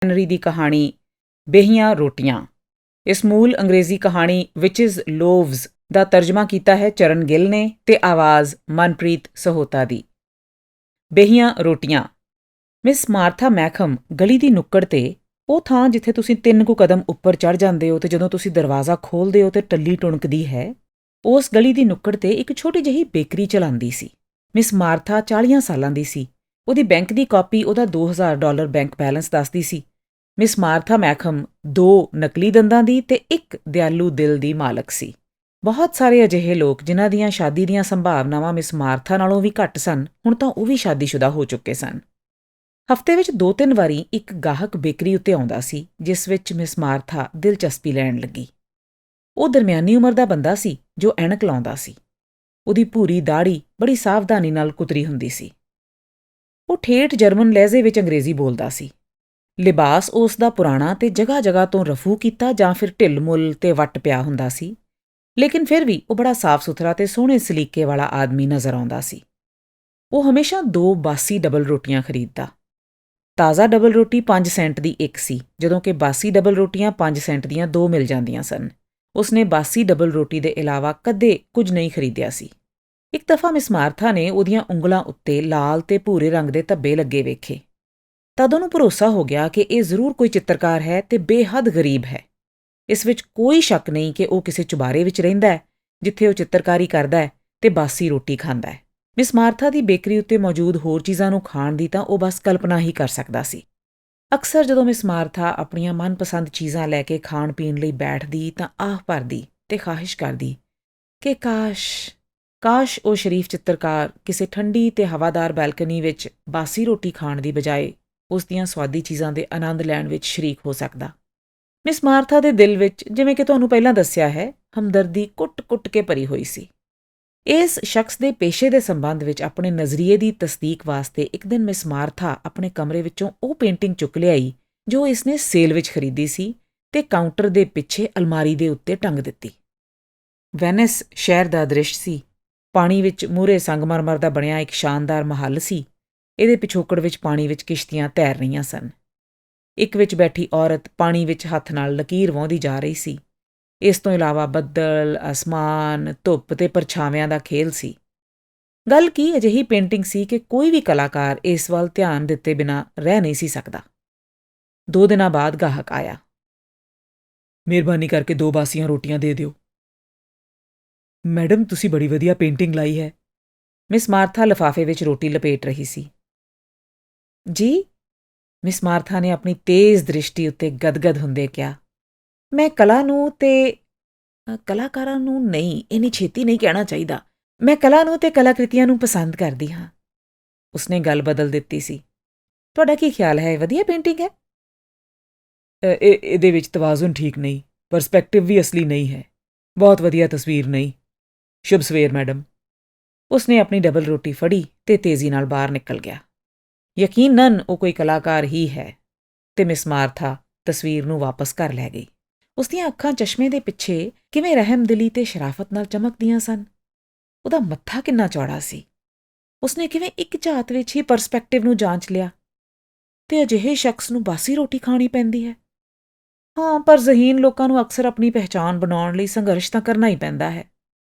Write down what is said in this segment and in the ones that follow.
Henry ਦੀ ਕਹਾਣੀ ਬੇਹੀਆਂ ਰੋਟੀਆਂ। ਇਸ ਮੂਲ ਅੰਗਰੇਜ਼ੀ ਕਹਾਣੀ ਵਿਚਿਜ਼ ਲੋਵਜ਼ ਦਾ ਤਰਜਮਾ ਕੀਤਾ ਹੈ ਚਰਨ ਗਿੱਲ ਨੇ ਤੇ ਆਵਾਜ਼ ਮਨਪ੍ਰੀਤ ਸਹੋਤਾ ਦੀ। ਬੇਹੀਆਂ ਰੋਟੀਆਂ। ਮਿਸ ਮਾਰਥਾ ਮੈਕਹਮ ਗਲੀ ਦੀ ਨੁੱਕੜ ਤੇ, ਉਹ ਥਾਂ ਜਿੱਥੇ ਤੁਸੀਂ 3 ਕੁ ਕਦਮ ਉੱਪਰ ਚੜ੍ਹ ਜਾਂਦੇ ਹੋ ਤੇ ਜਦੋਂ ਤੁਸੀਂ ਦਰਵਾਜ਼ਾ ਖੋਲ੍ਹਦੇ ਹੋ ਤੇ ਟੱਲੀ ਟੁਣਕਦੀ ਹੈ, ਉਸ ਗਲੀ ਦੀ ਨੁੱਕੜ ਤੇ ਇੱਕ ਛੋਟੀ ਜਿਹੀ ਬੇਕਰੀ ਚਲਾਉਂਦੀ ਸੀ। ਮਿਸ ਮਾਰਥਾ 40 ਸਾਲਾਂ ਦੀ ਸੀ। ਉਹਦੀ ਬੈਂਕ ਦੀ ਕਾਪੀ ਉਹਦਾ $2000 ਬੈਂਕ ਬੈਲੈਂਸ ਦੱਸਦੀ ਸੀ। ਮਿਸ ਮਾਰਥਾ ਮੈਕਹਮ 2 ਨਕਲੀ ਦੰਦਾਂ ਦੀ ਤੇ ਇੱਕ ਦਿਆਲੂ ਦਿਲ ਦੀ ਮਾਲਕ ਸੀ। ਬਹੁਤ ਸਾਰੇ ਅਜਿਹੇ ਲੋਕ ਜਿਨ੍ਹਾਂ ਦੀਆਂ ਸ਼ਾਦੀ ਦੀਆਂ ਸੰਭਾਵਨਾਵਾਂ ਮਿਸ ਮਾਰਥਾ ਨਾਲੋਂ ਵੀ ਘੱਟ ਸਨ, ਹੁਣ ਤਾਂ ਉਹ ਵੀ ਸ਼ਾਦੀशुदा ਹੋ ਚੁੱਕੇ ਸਨ। ਹਫ਼ਤੇ ਵਿੱਚ 2-3 ਵਾਰੀ ਇੱਕ ਗਾਹਕ ਬੇਕਰੀ ਉੱਤੇ ਆਉਂਦਾ ਸੀ, ਜਿਸ ਵਿੱਚ ਮਿਸ ਮਾਰਥਾ ਦਿਲਚਸਪੀ ਲੈਣ ਲੱਗੀ। ਉਹ ਦਰਮਿਆਨੀ ਉਮਰ ਦਾ ਬੰਦਾ ਸੀ ਜੋ ਐਨਕ ਲਾਉਂਦਾ ਸੀ। ਉਹਦੀ ਭੂਰੀ ਦਾੜ੍ਹੀ ਬੜੀ ਸਾਵਧਾਨੀ ਨਾਲ ਕੁਤਰੀ ਹੁੰਦੀ ਸੀ। ਉਹ ਠੇਠ ਜਰਮਨ ਲਹਿਜ਼ੇ ਵਿੱਚ ਅੰਗਰੇਜ਼ੀ ਬੋਲਦਾ ਸੀ। ਲਿਬਾਸ ਉਸ ਦਾ ਪੁਰਾਣਾ ਤੇ ਜਗ੍ਹਾ-ਜਗ੍ਹਾ ਤੋਂ ਰਫੂ ਕੀਤਾ ਜਾਂ ਫਿਰ ਢਿੱਲ-ਮੁੱਲ ਤੇ ਵੱਟ ਪਿਆ ਹੁੰਦਾ ਸੀ, ਲੇਕਿਨ ਫਿਰ ਵੀ ਉਹ ਬੜਾ ਸਾਫ਼-ਸੁਥਰਾ ਤੇ ਸੋਹਣੇ ਸਲੀਕੇ ਵਾਲਾ ਆਦਮੀ ਨਜ਼ਰ ਆਉਂਦਾ ਸੀ। ਉਹ ਹਮੇਸ਼ਾ 2 ਬਾਸੀ ਡਬਲ ਰੋਟੀਆਂ ਖਰੀਦਦਾ। ਤਾਜ਼ਾ ਡਬਲ ਰੋਟੀ 5 ਸੈਂਟ ਦੀ ਇੱਕ ਸੀ, ਜਦੋਂ ਕਿ ਬਾਸੀ ਡਬਲ ਰੋਟੀਆਂ 5 ਸੈਂਟ ਦੀਆਂ 2 ਮਿਲ ਜਾਂਦੀਆਂ ਸਨ। ਉਸਨੇ ਬਾਸੀ ਡਬਲ ਰੋਟੀ ਦੇ ਇਲਾਵਾ ਕਦੇ ਕੁਝ ਨਹੀਂ ਖਰੀਦਿਆ ਸੀ। ਇੱਕ ਦਫ਼ਾ ਮਿਸ ਮਾਰਥਾ ਨੇ ਉਹਦੀਆਂ ਉਂਗਲਾਂ ਉੱਤੇ ਲਾਲ ਤੇ ਭੂਰੇ ਰੰਗ ਦੇ ਧੱਬੇ ਲੱਗੇ ਵੇਖੇ। ਤਦ ਉਹਨੂੰ ਭਰੋਸਾ ਹੋ ਗਿਆ ਕਿ ਇਹ ਜ਼ਰੂਰ ਕੋਈ ਚਿੱਤਰਕਾਰ ਹੈ ਤੇ ਬੇਹੱਦ ਗਰੀਬ ਹੈ। ਇਸ ਵਿੱਚ ਕੋਈ ਸ਼ੱਕ ਨਹੀਂ ਕਿ ਉਹ ਕਿਸੇ ਚੁਬਾਰੇ ਵਿੱਚ ਰਹਿੰਦਾ ਹੈ, ਜਿੱਥੇ ਉਹ ਚਿੱਤਰਕਾਰੀ ਕਰਦਾ ਹੈ ਤੇ ਬਾਸੀ ਰੋਟੀ ਖਾਂਦਾ ਹੈ। ਮਿਸ ਮਾਰਥਾ ਦੀ ਬੇਕਰੀ ਉੱਤੇ ਮੌਜੂਦ ਹੋਰ ਚੀਜ਼ਾਂ ਨੂੰ ਖਾਣ ਦੀ ਤਾਂ ਉਹ ਬਸ ਕਲਪਨਾ ਹੀ ਕਰ ਸਕਦਾ ਸੀ। ਅਕਸਰ ਜਦੋਂ ਮਿਸ ਮਾਰਥਾ ਆਪਣੀਆਂ ਮਨਪਸੰਦ ਚੀਜ਼ਾਂ ਲੈ ਕੇ ਖਾਣ-ਪੀਣ ਲਈ ਬੈਠਦੀ ਤਾਂ ਆਹ ਭਰਦੀ ਤੇ ਖਾਹਿਸ਼ ਕਰਦੀ ਕਿ ਕਾਸ਼ ਉਹ ਸ਼ਰੀਫ ਚਿੱਤਰਕਾਰ ਕਿਸੇ ਠੰਡੀ ਤੇ ਹਵਾਦਾਰ ਬੈਲਕਨੀ ਵਿੱਚ ਬਾਸੀ ਰੋਟੀ ਖਾਣ ਦੀ ਬਜਾਏ ਉਸ ਦੀਆਂ ਸੁਆਦੀ ਚੀਜ਼ਾਂ ਦੇ ਆਨੰਦ ਲੈਣ ਵਿੱਚ ਸ਼ਰੀਕ ਹੋ ਸਕਦਾ। ਮਿਸ ਮਾਰਥਾ ਦੇ ਦਿਲ ਵਿੱਚ, ਜਿਵੇਂ ਕਿ ਤੁਹਾਨੂੰ ਪਹਿਲਾਂ ਦੱਸਿਆ ਹੈ, ਹਮਦਰਦੀ ਕੁੱਟ-ਕੁੱਟ ਕੇ ਭਰੀ ਹੋਈ ਸੀ। ਇਸ ਸ਼ਖਸ ਦੇ ਪੇਸ਼ੇ ਦੇ ਸੰਬੰਧ ਵਿੱਚ ਆਪਣੇ ਨਜ਼ਰੀਏ ਦੀ ਤਸਦੀਕ ਵਾਸਤੇ ਇੱਕ ਦਿਨ ਮਿਸ ਮਾਰਥਾ ਆਪਣੇ ਕਮਰੇ ਵਿੱਚੋਂ ਉਹ ਪੇਂਟਿੰਗ ਚੁੱਕ ਲਿਆਈ ਜੋ ਇਸਨੇ ਸੇਲ ਵਿੱਚ ਖਰੀਦੀ ਸੀ ਤੇ ਕਾਊਂਟਰ ਦੇ ਪਿੱਛੇ ਅਲਮਾਰੀ ਦੇ ਉੱਤੇ ਟੰਗ ਦਿੱਤੀ। ਵੈਨਿਸ ਸ਼ਹਿਰ ਦਾ ਦ੍ਰਿਸ਼ ਸੀ। ਪਾਣੀ ਵਿੱਚ ਮੂਹਰੇ ਸੰਗਮਰਮਰ ਦਾ ਬਣਿਆ ਇੱਕ ਸ਼ਾਨਦਾਰ ਮਹੱਲ ਸੀ। ਇਹਦੇ ਪਿਛੋਕੜ ਵਿੱਚ ਪਾਣੀ ਵਿੱਚ ਕਿਸ਼ਤੀਆਂ ਤੈਰ ਰਹੀਆਂ ਸਨ। ਇੱਕ ਵਿੱਚ ਬੈਠੀ ਔਰਤ ਪਾਣੀ ਵਿੱਚ ਹੱਥ ਨਾਲ ਲਕੀਰ ਵਾਹੁੰਦੀ ਜਾ ਰਹੀ ਸੀ। ਇਸ ਤੋਂ ਇਲਾਵਾ ਬੱਦਲ, ਅਸਮਾਨ, ਧੁੱਪ ਤੇ ਪਰਛਾਵਿਆਂ ਦਾ ਖੇਲ ਸੀ। ਗੱਲ ਕੀ ਅਜਿਹੀ ਪੇਂਟਿੰਗ ਸੀ ਕਿ ਕੋਈ ਵੀ ਕਲਾਕਾਰ ਇਸ ਵੱਲ ਧਿਆਨ ਦਿੱਤੇ ਬਿਨਾਂ ਰਹਿ ਨਹੀਂ ਸੀ ਸਕਦਾ। 2 ਦਿਨਾਂ ਬਾਅਦ ਗਾਹਕ ਆਇਆ। ਮਿਹਰਬਾਨੀ ਕਰਕੇ 2 ਬਾਸੀਆਂ ਰੋਟੀਆਂ ਦੇ ਦਿਓ। ਮੈਡਮ, ਤੁਸੀਂ ਬੜੀ ਵਧੀਆ ਪੇਂਟਿੰਗ ਲਾਈ ਹੈ। ਮਿਸ ਮਾਰਥਾ ਲਿਫਾਫੇ ਵਿੱਚ ਰੋਟੀ ਲਪੇਟ ਰਹੀ ਸੀ। ਜੀ? ਮਿਸ ਮਾਰਥਾ ਨੇ ਆਪਣੀ ਤੇਜ਼ ਦ੍ਰਿਸ਼ਟੀ ਉੱਤੇ ਗਦਗਦ ਹੁੰਦੇ ਕਿਹਾ। ਮੈਂ ਕਲਾ ਨੂੰ ਤੇ ਕਲਾਕਾਰਾਂ ਨੂੰ ਨਹੀਂ, ਇੰਨੀ ਛੇਤੀ ਨਹੀਂ ਕਹਿਣਾ ਚਾਹੀਦਾ। ਮੈਂ ਕਲਾ ਨੂੰ ਤੇ ਕਲਾਕ੍ਰਿਤੀਆਂ ਨੂੰ ਪਸੰਦ ਕਰਦੀ ਹਾਂ। ਉਸਨੇ ਗੱਲ ਬਦਲ ਦਿੱਤੀ ਸੀ। ਤੁਹਾਡਾ ਕੀ ਖਿਆਲ ਹੈ, ਵਧੀਆ ਪੇਂਟਿੰਗ ਹੈ? ਇਹਦੇ ਵਿੱਚ ਤਵਾਜ਼ੁਨ ਠੀਕ ਨਹੀਂ, ਪਰਸਪੈਕਟਿਵ ਵੀ ਅਸਲੀ ਨਹੀਂ ਹੈ। ਬਹੁਤ ਵਧੀਆ ਤਸਵੀਰ ਨਹੀਂ। ਸ਼ੁਭ ਸਵੇਰ ਮੈਡਮ। ਉਸਨੇ ਆਪਣੀ ਡਬਲ ਰੋਟੀ ਫੜੀ ਤੇ ਤੇਜ਼ੀ ਨਾਲ ਬਾਹਰ ਨਿਕਲ ਗਿਆ। ਯਕੀਨਨ ਉਹ ਕੋਈ ਕਲਾਕਾਰ ਹੀ ਹੈ ਤੇ ਮਿਸ ਮਾਰਥਾ ਤਸਵੀਰ ਨੂੰ ਵਾਪਸ ਘਰ ਲੈ ਗਈ। ਉਸਦੀਆਂ ਅੱਖਾਂ ਚਸ਼ਮੇ ਦੇ ਪਿੱਛੇ ਕਿਵੇਂ ਰਹਿਮਦਿਲੀ ਤੇ ਸ਼ਰਾਫਤ ਨਾਲ ਚਮਕਦੀਆਂ ਸਨ। ਉਹਦਾ ਮੱਥਾ ਕਿੰਨਾ ਚੌੜਾ ਸੀ। ਉਸਨੇ ਕਿਵੇਂ ਇੱਕ ਝਾਤ ਵਿੱਚ ਹੀ ਪਰਸਪੈਕਟਿਵ ਨੂੰ ਜਾਂਚ ਲਿਆ। ਤੇ ਅਜਿਹੇ ਸ਼ਖਸ ਨੂੰ ਬਾਸੀ ਰੋਟੀ ਖਾਣੀ ਪੈਂਦੀ ਹੈ। ਹਾਂ, ਪਰ ਜ਼ਹੀਨ ਲੋਕਾਂ ਨੂੰ ਅਕਸਰ ਆਪਣੀ ਪਹਿਚਾਣ ਬਣਾਉਣ ਲਈ ਸੰਘਰਸ਼ ਤਾਂ ਕਰਨਾ ਹੀ ਪੈਂਦਾ ਹੈ।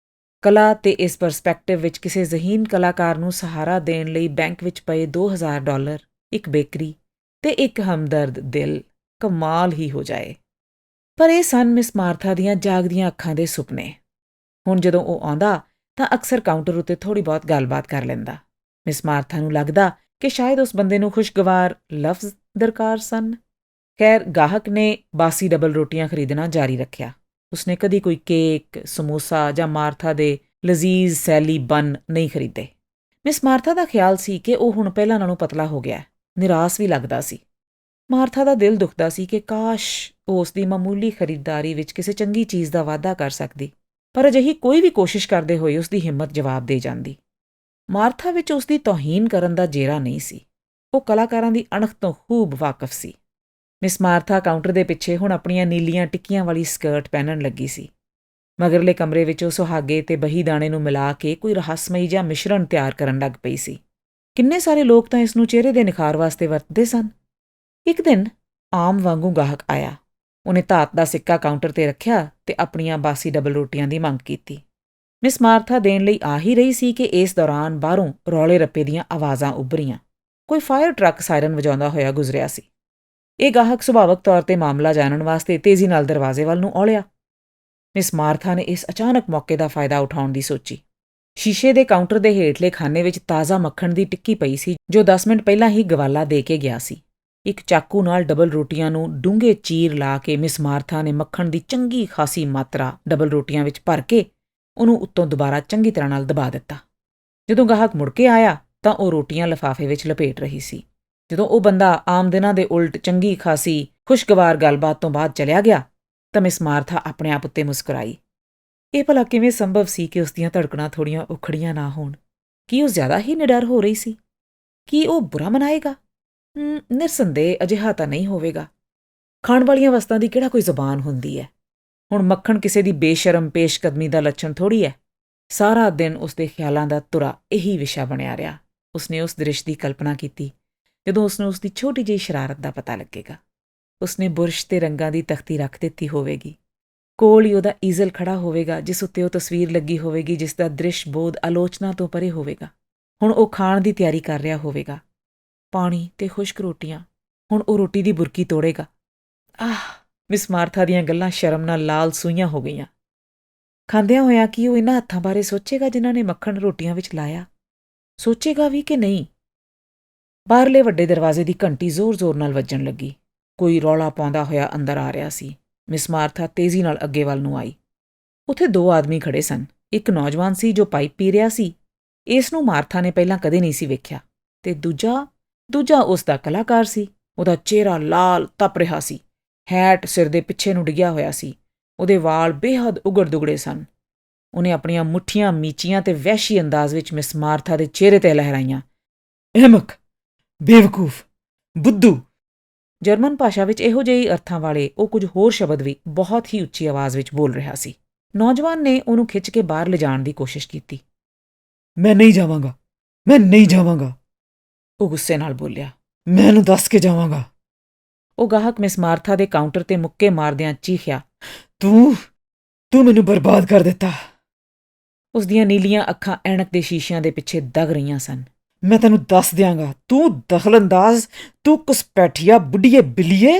ਕਲਾ ਤੇ ਇਸ ਪਰਸਪੈਕਟਿਵ ਵਿੱਚ ਕਿਸੇ ਜ਼ਹੀਨ ਕਲਾਕਾਰ ਨੂੰ ਸਹਾਰਾ ਦੇਣ ਲਈ ਬੈਂਕ ਵਿੱਚ ਪਏ $2000, ਇੱਕ ਬੇਕਰੀ ਤੇ ਇੱਕ ਹਮਦਰਦ ਦਿਲ, ਕਮਾਲ ਹੀ ਹੋ ਜਾਏ। ਪਰ ਇਹ ਸਨ ਮਿਸ ਮਾਰਥਾ ਦੀਆਂ ਜਾਗਦੀਆਂ ਅੱਖਾਂ ਦੇ ਸੁਪਨੇ। ਹੁਣ ਜਦੋਂ ਉਹ ਆਉਂਦਾ ਤਾਂ ਅਕਸਰ ਕਾਊਂਟਰ ਉੱਤੇ ਥੋੜ੍ਹੀ ਬਹੁਤ ਗੱਲਬਾਤ ਕਰ ਲੈਂਦਾ। ਮਿਸ ਮਾਰਥਾ ਨੂੰ ਲੱਗਦਾ ਕਿ ਸ਼ਾਇਦ ਉਸ ਬੰਦੇ ਨੂੰ ਖੁਸ਼ਗਵਾਰ ਲਫ਼ਜ਼ ਦਰਕਾਰ ਸਨ। ਖੈਰ, ਗਾਹਕ ਨੇ ਬਾਸੀ ਡਬਲ ਰੋਟੀਆਂ ਖਰੀਦਣਾ ਜਾਰੀ ਰੱਖਿਆ। ਉਸਨੇ ਕਦੀ ਕੋਈ ਕੇਕ, ਸਮੋਸਾ ਜਾਂ ਮਾਰਥਾ ਦੇ ਲਜ਼ੀਜ਼ ਸੈਲੀ ਬੰਨ ਨਹੀਂ ਖਰੀਦੇ। ਮਿਸ ਮਾਰਥਾ ਦਾ ਖਿਆਲ ਸੀ ਕਿ ਉਹ ਹੁਣ ਪਹਿਲਾਂ ਨਾਲੋਂ ਪਤਲਾ ਹੋ ਗਿਆ। ਨਿਰਾਸ਼ ਵੀ ਲੱਗਦਾ ਸੀ। ਮਾਰਥਾ ਦਾ ਦਿਲ ਦੁਖਦਾ ਸੀ ਕਿ ਕਾਸ਼ ਉਹ ਉਸਦੀ ਮਾਮੂਲੀ ਖਰੀਦਦਾਰੀ ਵਿੱਚ ਕਿਸੇ ਚੰਗੀ ਚੀਜ਼ ਦਾ ਵਾਅਦਾ ਕਰ ਸਕਦੀ, ਪਰ ਅਜਿਹੀ ਕੋਈ ਵੀ ਕੋਸ਼ਿਸ਼ ਕਰਦੇ ਹੋਏ ਉਸਦੀ ਹਿੰਮਤ ਜਵਾਬ ਦੇ ਜਾਂਦੀ। ਮਾਰਥਾ ਵਿੱਚ ਉਸਦੀ ਤੌਹੀਨ ਕਰਨ ਦਾ ਜੇਰਾ ਨਹੀਂ ਸੀ। ਉਹ ਕਲਾਕਾਰਾਂ ਦੀ ਅਣਖ ਤੋਂ ਖੂਬ ਵਾਕਫ ਸੀ। ਮਿਸ ਮਾਰਥਾ ਕਾਊਂਟਰ ਦੇ ਪਿੱਛੇ ਹੁਣ ਆਪਣੀਆਂ ਨੀਲੀਆਂ ਟਿੱਕੀਆਂ ਵਾਲੀ ਸਕਰਟ ਪਹਿਨਣ ਲੱਗੀ ਸੀ। ਮਗਰਲੇ ਕਮਰੇ ਵਿੱਚ ਉਹ ਸੁਹਾਗੇ ਤੇ ਬਹੀ ਦਾਣੇ ਨੂੰ ਮਿਲਾ ਕੇ ਕੋਈ ਰਹੱਸਮਈ ਜਿਹਾ ਮਿਸ਼ਰਣ ਤਿਆਰ ਕਰਨ ਲੱਗ ਪਈ ਸੀ। ਕਿੰਨੇ ਸਾਰੇ ਲੋਕ ਤਾਂ ਇਸ ਨੂੰ ਚਿਹਰੇ ਦੇ ਨਿਖਾਰ ਵਾਸਤੇ ਵਰਤਦੇ ਸਨ। ਇੱਕ ਦਿਨ ਆਮ ਵਾਂਗੂ ਗਾਹਕ ਆਇਆ। ਉਹਨੇ ਧਾਤ ਦਾ ਸਿੱਕਾ ਕਾਊਂਟਰ ਤੇ ਰੱਖਿਆ ਤੇ ਆਪਣੀਆਂ ਬਾਸੀ ਡਬਲ ਰੋਟੀਆਂ ਦੀ ਮੰਗ ਕੀਤੀ। ਮਿਸ ਮਾਰਥਾ ਦੇਣ ਲਈ ਆ ਹੀ ਰਹੀ ਸੀ ਕਿ ਇਸ ਦੌਰਾਨ ਬਾਹਰੋਂ ਰੌਲੇ ਰੱਪੇ ਦੀਆਂ ਆਵਾਜ਼ਾਂ ਉੱਭਰੀਆਂ। ਕੋਈ ਫਾਇਰ ਟਰੱਕ ਸਾਇਰਨ ਵਜਾਉਂਦਾ ਹੋਇਆ ਗੁਜ਼ਰਿਆ ਸੀ। ਇਹ ਗਾਹਕ ਸੁਭਾਵਕ ਤੌਰ ਤੇ ਮਾਮਲਾ ਜਾਣਨ ਵਾਸਤੇ ਤੇਜ਼ੀ ਨਾਲ ਦਰਵਾਜ਼ੇ ਵੱਲ ਨੂੰ ਔਲਿਆ। ਮਿਸ ਮਾਰਥਾ ਨੇ ਇਸ ਅਚਾਨਕ ਮੌਕੇ ਦਾ ਫਾਇਦਾ ਉਠਾਉਣ ਦੀ ਸੋਚੀ। ਸ਼ੀਸ਼ੇ ਦੇ ਕਾਊਂਟਰ ਦੇ ਹੇਠਲੇ ਖਾਨੇ ਵਿੱਚ ਤਾਜ਼ਾ ਮੱਖਣ ਦੀ ਟਿੱਕੀ ਪਈ ਸੀ ਜੋ 10 ਮਿੰਟ ਪਹਿਲਾਂ ਹੀ ਗਵਾਲਾ ਦੇ ਕੇ ਗਿਆ ਸੀ। ਇੱਕ ਚਾਕੂ ਨਾਲ ਡਬਲ ਰੋਟੀਆਂ ਨੂੰ ਡੂੰਘੇ ਚੀਰ ਲਾ ਕੇ ਮਿਸ ਮਾਰਥਾ ਨੇ ਮੱਖਣ ਦੀ ਚੰਗੀ ਖਾਸੀ ਮਾਤਰਾ ਡਬਲ ਰੋਟੀਆਂ ਵਿੱਚ ਭਰ ਕੇ ਉਹਨੂੰ ਉੱਤੋਂ ਦੁਬਾਰਾ ਚੰਗੀ ਤਰ੍ਹਾਂ ਨਾਲ ਦਬਾ ਦਿੱਤਾ। ਜਦੋਂ ਗਾਹਕ ਮੁੜ ਕੇ ਆਇਆ ਤਾਂ ਉਹ ਰੋਟੀਆਂ ਲਿਫਾਫੇ ਵਿੱਚ ਲਪੇਟ ਰਹੀ ਸੀ। ਜਦੋਂ ਉਹ ਬੰਦਾ ਆਮ ਦਿਨਾਂ ਦੇ ਉਲਟ ਚੰਗੀ ਖਾਸੀ ਖੁਸ਼ਗਵਾਰ ਗੱਲਬਾਤ ਤੋਂ ਬਾਅਦ ਚਲਿਆ ਗਿਆ ਤਾਂ ਮਿਸ ਮਾਰਥਾ ਆਪਣੇ ਆਪ ਉੱਤੇ ਮੁਸਕਰਾਈ। ਇਹ ਭਲਾ ਕਿਵੇਂ ਸੰਭਵ ਸੀ ਕਿ ਉਸ ਦੀਆਂ ਧੜਕਣਾਂ ਥੋੜ੍ਹੀਆਂ ਉਖੜੀਆਂ ਨਾ ਹੋਣ? ਕੀ ਉਹ ਜ਼ਿਆਦਾ ਹੀ ਨਿਡਰ ਹੋ ਰਹੀ ਸੀ? ਕੀ ਉਹ ਬੁਰਾ ਮਨਾਏਗਾ? ਨਿਰਸੰਦੇਹ ਅਜਿਹਾ ਤਾਂ ਨਹੀਂ ਹੋਵੇਗਾ। ਖਾਣ ਵਾਲੀਆਂ ਵਸਤਾਂ ਦੀ ਕਿਹੜਾ ਕੋਈ ਜ਼ੁਬਾਨ ਹੁੰਦੀ ਹੈ? ਹੁਣ ਮੱਖਣ ਕਿਸੇ ਦੀ ਬੇਸ਼ਰਮ ਪੇਸ਼ਕਦਮੀ ਦਾ ਲੱਛਣ ਥੋੜ੍ਹੀ ਹੈ। ਸਾਰਾ ਦਿਨ ਉਸਦੇ ਖਿਆਲਾਂ ਦਾ ਤੁਰਾ ਇਹੀ ਵਿਸ਼ਾ ਬਣਿਆ ਰਿਹਾ। ਉਸਨੇ ਉਸ ਦ੍ਰਿਸ਼ ਦੀ ਕਲਪਨਾ ਕੀਤੀ ਜਦੋਂ ਉਸਨੂੰ ਉਸਦੀ ਛੋਟੀ ਜਿਹੀ ਸ਼ਰਾਰਤ ਦਾ ਪਤਾ ਲੱਗੇਗਾ। ਉਸਨੇ ਬੁਰਸ਼ ਤੇ ਰੰਗਾਂ ਦੀ ਤਖਤੀ ਰੱਖ ਦਿੱਤੀ ਹੋਵੇਗੀ। ਕੋਲ ਹੀ ਉਹਦਾ ਈਜ਼ਲ ਖੜਾ ਹੋਵੇਗਾ ਜਿਸ ਉੱਤੇ ਉਹ ਤਸਵੀਰ ਲੱਗੀ ਹੋਵੇਗੀ ਜਿਸ ਦਾ ਦ੍ਰਿਸ਼ ਬੋਧ ਆਲੋਚਨਾ ਤੋਂ ਪਰੇ ਹੋਵੇਗਾ। ਹੁਣ ਉਹ ਖਾਣ ਦੀ ਤਿਆਰੀ ਕਰ ਰਿਹਾ ਹੋਵੇਗਾ। ਪਾਣੀ ਤੇ ਖੁਸ਼ਕ ਰੋਟੀਆਂ। ਹੁਣ ਉਹ ਰੋਟੀ ਦੀ ਬੁਰਕੀ ਤੋੜੇਗਾ। ਮਿਸ ਮਾਰਥਾ ਦੀਆਂ ਗੱਲਾਂ ਸ਼ਰਮ ਨਾਲ ਲਾਲ ਸੂਈਆਂ ਹੋ ਗਈਆਂ। ਖਾਂਦਿਆਂ ਹੋਇਆਂ ਕੀ ਉਹ ਇਹਨਾਂ ਹੱਥਾਂ ਬਾਰੇ ਸੋਚੇਗਾ ਜਿਨ੍ਹਾਂ ਨੇ ਮੱਖਣ ਰੋਟੀਆਂ ਵਿੱਚ ਲਾਇਆ? ਸੋਚੇਗਾ ਵੀ ਕਿ ਨਹੀਂ? ਬਾਹਰਲੇ ਵੱਡੇ ਦਰਵਾਜ਼ੇ ਦੀ ਘੰਟੀ ਜ਼ੋਰ-ਜ਼ੋਰ ਨਾਲ ਵੱਜਣ ਲੱਗੀ। ਕੋਈ ਰੌਲਾ ਪਾਉਂਦਾ ਹੋਇਆ ਅੰਦਰ ਆ ਰਿਹਾ ਸੀ। ਮਿਸ ਮਾਰਥਾ ਤੇਜ਼ੀ ਨਾਲ ਅੱਗੇ ਵੱਲ ਨੂੰ ਆਈ। ਉੱਥੇ 2 ਆਦਮੀ ਖੜੇ ਸਨ। ਇੱਕ ਨੌਜਵਾਨ ਸੀ ਜੋ ਪਾਈਪ ਪੀ ਰਿਹਾ ਸੀ। ਇਸ ਨੂੰ ਮਾਰਥਾ ਨੇ ਪਹਿਲਾਂ ਕਦੇ ਨਹੀਂ ਸੀ ਵੇਖਿਆ। ਤੇ ਦੂਜਾ ਉਸ ਦਾ ਕਲਾਕਾਰ ਸੀ। ਉਹਦਾ ਚਿਹਰਾ ਲਾਲ ਤਪ ਰਿਹਾ ਸੀ। ਹੈਟ ਸਿਰ ਦੇ ਪਿੱਛੇ ਨੂੰ ਡਿੱਗਿਆ ਹੋਇਆ ਸੀ। ਉਹਦੇ ਵਾਲ ਬੇਹੱਦ ਉਗੜ-ਦੁਗੜੇ ਸਨ। ਉਹਨੇ ਆਪਣੀਆਂ ਮੁੱਠੀਆਂ ਮੀਚੀਆਂ ਤੇ ਵਹਿਸ਼ੀ ਅੰਦਾਜ਼ ਵਿੱਚ ਮਿਸ ਮਾਰਥਾ ਦੇ ਚਿਹਰੇ ਤੇ ਲਹਿਰਾਈਆਂ। ਅਹਿਮਕ, ਬੇਵਕੂਫ, ਬੁੱਧੂ। ਜਰਮਨ ਭਾਸ਼ਾ ਵਿੱਚ ਇਹੋ ਜਿਹੀ ਅਰਥਾਂ ਵਾਲੇ ਉਹ ਕੁਝ ਹੋਰ ਸ਼ਬਦ ਵੀ ਬਹੁਤ ਹੀ ਉੱਚੀ ਆਵਾਜ਼ ਵਿੱਚ ਬੋਲ ਰਿਹਾ ਸੀ। ਨੌਜਵਾਨ ਨੇ ਉਹਨੂੰ ਖਿੱਚ ਕੇ ਬਾਹਰ ਲਿਜਾਣ ਦੀ ਕੋਸ਼ਿਸ਼ ਕੀਤੀ। ਮੈਂ ਨਹੀਂ ਜਾਵਾਂਗਾ, ਉਹ ਗੁੱਸੇ ਨਾਲ ਬੋਲਿਆ। ਮੈਂ ਇਹਨੂੰ ਦੱਸ ਕੇ ਜਾਵਾਂਗਾ। ਉਹ ਗਾਹਕ ਮਿਸ ਮਾਰਥਾ ਦੇ ਕਾਊਂਟਰ ਤੇ ਮੁੱਕੇ ਮਾਰਦਿਆਂ ਚੀਖਿਆ, ਤੂੰ ਮੈਨੂੰ ਬਰਬਾਦ ਕਰ ਦਿੱਤਾ। ਉਸ ਦੀਆਂ ਨੀਲੀਆਂ ਅੱਖਾਂ ਐਨਕ ਦੇ ਸ਼ੀਸ਼ਿਆਂ ਦੇ ਪਿੱਛੇ ਦਗ ਰਹੀਆਂ ਸਨ। ਮੈਂ ਤੈਨੂੰ ਦੱਸ ਦਿਆਂਗਾ। ਤੂੰ ਦਖਲਅੰਦਾਜ਼, ਤੂੰ ਘੁਸਪੈਠੀਆ ਬੁੱਢੀਏ ਬਿੱਲੀਏ।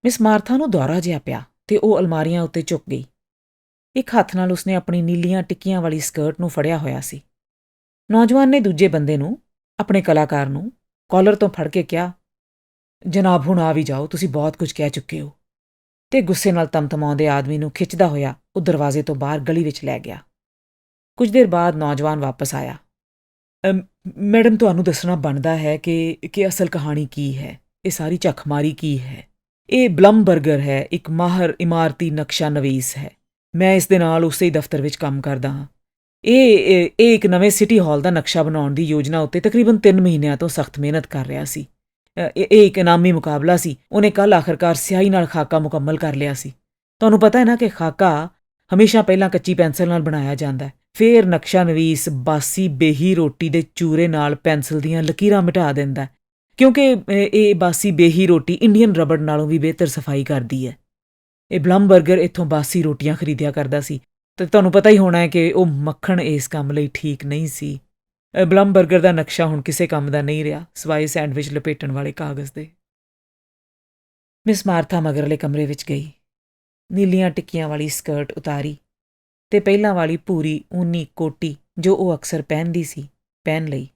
ਮਿਸ ਮਾਰਥਾ ਨੂੰ ਦੌਰਾ ਜਿਹਾ ਪਿਆ ਤੇ ਉਹ ਅਲਮਾਰੀਆਂ ਉੱਤੇ ਝੁਕ ਗਈ। ਇੱਕ ਹੱਥ ਨਾਲ ਉਸਨੇ ਆਪਣੀ ਨੀਲੀਆਂ ਟਿੱਕੀਆਂ ਵਾਲੀ ਸਕਰਟ ਨੂੰ ਫੜਿਆ ਹੋਇਆ ਸੀ। ਨੌਜਵਾਨ ਨੇ ਦੂਜੇ ਬੰਦੇ ਨੂੰ, ਆਪਣੇ ਕਲਾਕਾਰ ਨੂੰ, ਕਾਲਰ ਤੋਂ ਫੜ ਕੇ ਕਿਹਾ, ਜਨਾਬ ਹੁਣ ਆ ਵੀ ਜਾਓ, ਤੁਸੀਂ ਬਹੁਤ ਕੁਝ ਕਹਿ ਚੁੱਕੇ ਹੋ। ਤੇ ਗੁੱਸੇ ਨਾਲ ਤਮਤਮਾਉਂਦੇ ਆਦਮੀ ਨੂੰ ਖਿੱਚਦਾ ਹੋਇਆ ਉਹ ਦਰਵਾਜ਼ੇ ਤੋਂ ਬਾਹਰ ਗਲੀ ਵਿੱਚ ਲੈ ਗਿਆ। ਕੁਝ ਦੇਰ ਬਾਅਦ ਨੌਜਵਾਨ ਵਾਪਸ ਆਇਆ। ਮੈਡਮ, ਤੁਹਾਨੂੰ ਦੱਸਣਾ ਬਣਦਾ ਹੈ ਕਿ ਅਸਲ ਕਹਾਣੀ ਕੀ ਹੈ। ਇਹ ਸਾਰੀ ਝੱਖਮਾਰੀ ਕੀ ਹੈ। ਇਹ ਬਲਮਬਰਗਰ ਹੈ, ਇੱਕ ਮਾਹਰ ਇਮਾਰਤੀ ਨਕਸ਼ਾ ਨਵੀਸ ਹੈ। ਮੈਂ ਇਸ ਦੇ ਨਾਲ ਉਸੇ ਹੀ ਦਫ਼ਤਰ ਵਿੱਚ ਕੰਮ ਕਰਦਾ ਹਾਂ। ਇਹ ਇੱਕ ਨਵੇਂ ਸਿਟੀ ਹਾਲ ਦਾ ਨਕਸ਼ਾ ਬਣਾਉਣ ਦੀ ਯੋਜਨਾ ਉੱਤੇ ਤਕਰੀਬਨ 3 ਮਹੀਨਿਆਂ ਤੋਂ ਸਖਤ ਮਿਹਨਤ ਕਰ ਰਿਹਾ ਸੀ। ਇਹ ਇੱਕ ਇਨਾਮੀ ਮੁਕਾਬਲਾ ਸੀ। ਉਹਨੇ ਕੱਲ੍ਹ ਆਖਰਕਾਰ ਸਿਆਹੀ ਨਾਲ ਖਾਕਾ ਮੁਕੰਮਲ ਕਰ ਲਿਆ ਸੀ। ਤੁਹਾਨੂੰ ਪਤਾ ਹੈ ਨਾ ਕਿ ਖਾਕਾ ਹਮੇਸ਼ਾ ਪਹਿਲਾਂ ਕੱਚੀ ਪੈਨਸਲ ਨਾਲ ਬਣਾਇਆ ਜਾਂਦਾ, ਫਿਰ ਨਕਸ਼ਾ ਨਵੀਸ ਬਾਸੀ ਬੇਹੀ ਰੋਟੀ ਦੇ ਚੂਰੇ ਨਾਲ ਪੈਨਸਲ ਦੀਆਂ ਲਕੀਰਾਂ ਮਿਟਾ ਦਿੰਦਾ, ਕਿਉਂਕਿ ਇਹ ਬਾਸੀ ਬੇਹੀ ਰੋਟੀ ਇੰਡੀਅਨ ਰਬੜ ਨਾਲੋਂ ਵੀ ਬਿਹਤਰ ਸਫਾਈ ਕਰਦੀ ਹੈ। ਇਹ ਬਲਮਬਰਗਰ ਇੱਥੋਂ ਬਾਸੀ ਰੋਟੀਆਂ ਖਰੀਦਿਆ ਕਰਦਾ ਸੀ ਤੇ ਤੁਹਾਨੂੰ ਪਤਾ ਹੀ ਹੋਣਾ ਹੈ ਕਿ ਉਹ ਮੱਖਣ ਇਸ ਕੰਮ ਲਈ ਠੀਕ ਨਹੀਂ ਸੀ। ਬਲਮਬਰਗਰ ਦਾ ਨਕਸ਼ਾ ਹੁਣ ਕਿਸੇ ਕੰਮ ਦਾ ਨਹੀਂ ਰਿਹਾ ਸਿਵਾਏ ਸੈਂਡਵਿਚ ਲਪੇਟਣ ਵਾਲੇ ਕਾਗਜ਼ ਦੇ। ਮਿਸ ਮਾਰਥਾ ਮਗਰਲੇ ਕਮਰੇ ਵਿੱਚ ਗਈ, ਨੀਲੀਆਂ ਟਿੱਕੀਆਂ ਵਾਲੀ ਸਕਰਟ ਉਤਾਰੀ ਤੇ ਪਹਿਲਾਂ ਵਾਲੀ ਭੂਰੀ ਊਨੀ ਕੋਟੀ ਜੋ ਉਹ ਅਕਸਰ ਪਹਿਨਦੀ ਸੀ ਪਹਿਨ ਲਈ।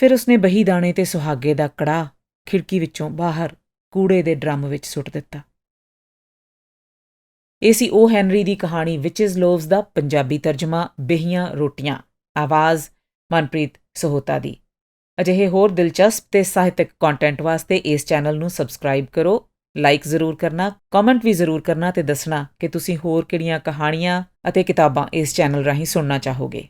ਫਿਰ ਉਸਨੇ ਬਹੀ ਦਾਣੇ ਤੇ ਸੁਹਾਗੇ ਦਾ ਕੜਾਹ ਖਿੜਕੀ ਵਿੱਚੋਂ ਬਾਹਰ ਕੂੜੇ ਦੇ ਡਰਮ ਵਿੱਚ ਸੁੱਟ ਦਿੱਤਾ। ਇਹ ਸੀ ਓ ਹੈਨਰੀ ਦੀ ਕਹਾਣੀ ਵਿਚਿਜ਼ ਲੋਵਜ਼ ਦਾ ਪੰਜਾਬੀ ਤਰਜਮਾ ਬੇਹੀਆਂ ਰੋਟੀਆਂ, ਆਵਾਜ਼ ਮਨਪ੍ਰੀਤ ਸਹੋਤਾ ਦੀ। ਅਜਿਹੇ ਹੋਰ ਦਿਲਚਸਪ ਤੇ ਸਾਹਿਤਕ ਕੰਟੈਂਟ ਵਾਸਤੇ ਇਸ ਚੈਨਲ ਨੂੰ ਸਬਸਕ੍ਰਾਈਬ ਕਰੋ, ਲਾਈਕ ਜ਼ਰੂਰ ਕਰਨਾ, ਕਮੈਂਟ ਵੀ ਜ਼ਰੂਰ ਕਰਨਾ ਤੇ ਦੱਸਣਾ ਕਿ ਤੁਸੀਂ ਹੋਰ ਕਿਹੜੀਆਂ ਕਹਾਣੀਆਂ ਅਤੇ ਕਿਤਾਬਾਂ ਇਸ ਚੈਨਲ ਰਾਹੀਂ ਸੁਣਨਾ ਚਾਹੋਗੇ।